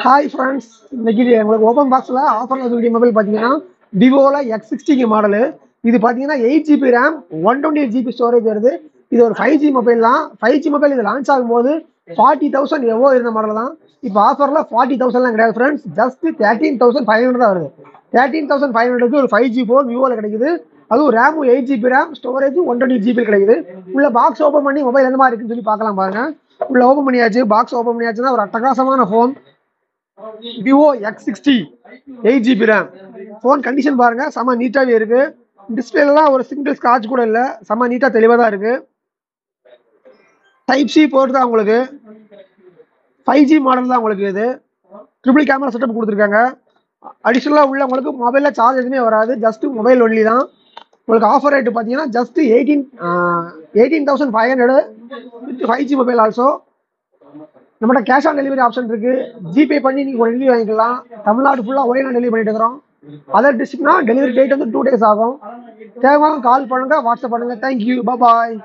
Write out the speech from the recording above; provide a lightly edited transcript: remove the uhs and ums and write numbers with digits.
Hi friends, இன்னைக்கு உங்களுக்கு open பாக்ஸில் ஆஃபரில் இருக்கக்கூடிய மொபைல் பார்த்தீங்கன்னா விவோவில் X60 மாடலு. இது பார்த்தீங்கன்னா 8 GB ரேம் 128 GB ஸ்டோரேஜ் வருது. இது ஒரு 5G மொபைல் தான். 5G மொபைல் இது லான்ச் ஆகும்போது 40,000 எவ்வளோ இருந்த மாடல் தான். இப்போ ஆஃபரில் 40,000 கிடையாது ஃப்ரெண்ட்ஸ், ஜஸ்ட் 13,500 தான் வருது. 13,500க்கு ஒரு 5G ஃபோன் விவோவில் கிடைக்குது. அதுவும் ரேமும் 8 GB ரேம், ஸ்டோரேஜ் 128 GB கிடைக்குது. உள்ள பாக்ஸ் ஓப்பன் பண்ணி மொபைல் எந்த மாதிரி இருக்குன்னு சொல்லி பார்க்கலாம் பாருங்க. உள்ள ஓப்பன் பண்ணியாச்சு, பாக்ஸ் ஓப்பன் பண்ணியாச்சுன்னா ஒரு அட்டகாசமான phone Vivo X60 8 GB RAM. Phone condition பாருங்க, செம்ம நீட்டாகவே இருக்கு. டிஸ்பிளேலாம் ஒரு சிங்கிள் ஸ்க்ராட்ச் கூட இல்லை, செம்ம நீட்டாக தெளிவாக தான் இருக்கு. டைப் சி போர்ட் தான் உங்களுக்கு. 5G மாடல் தான் உங்களுக்கு. இது ட்ரிபிள் கேமரா செட்டப் கொடுத்துருக்காங்க. அடிஷ்னலாக உள்ள உங்களுக்கு மொபைலில் சார்ஜ் எதுவுமே வராது, ஜஸ்ட் மொபைல் ஒன்லி தான். உங்களுக்கு ஆஃபர் ரேட்டு பார்த்தீங்கன்னா just 18,500 with 5G mobile. Also நம்மகிட்ட கேஷ் ஆன் டெலிவரி ஆப்ஷன் இருக்கு. ஜிபே பண்ணி நீங்கள் டெலிவரி வாங்கிக்கலாம். தமிழ்நாடு ஃபுல்லாக ஒரே நாள் டெலிவரி பண்ணிட்டு இருக்கிறோம். அதர் டிஸ்ட்ரிக்ட்னா டெலிவரி டேட் வந்து 2 days ஆகும். தேவையான கால் பண்ணுங்க, வாட்ஸ்அப் பண்ணுங்க. தேங்க்யூ, பாய்.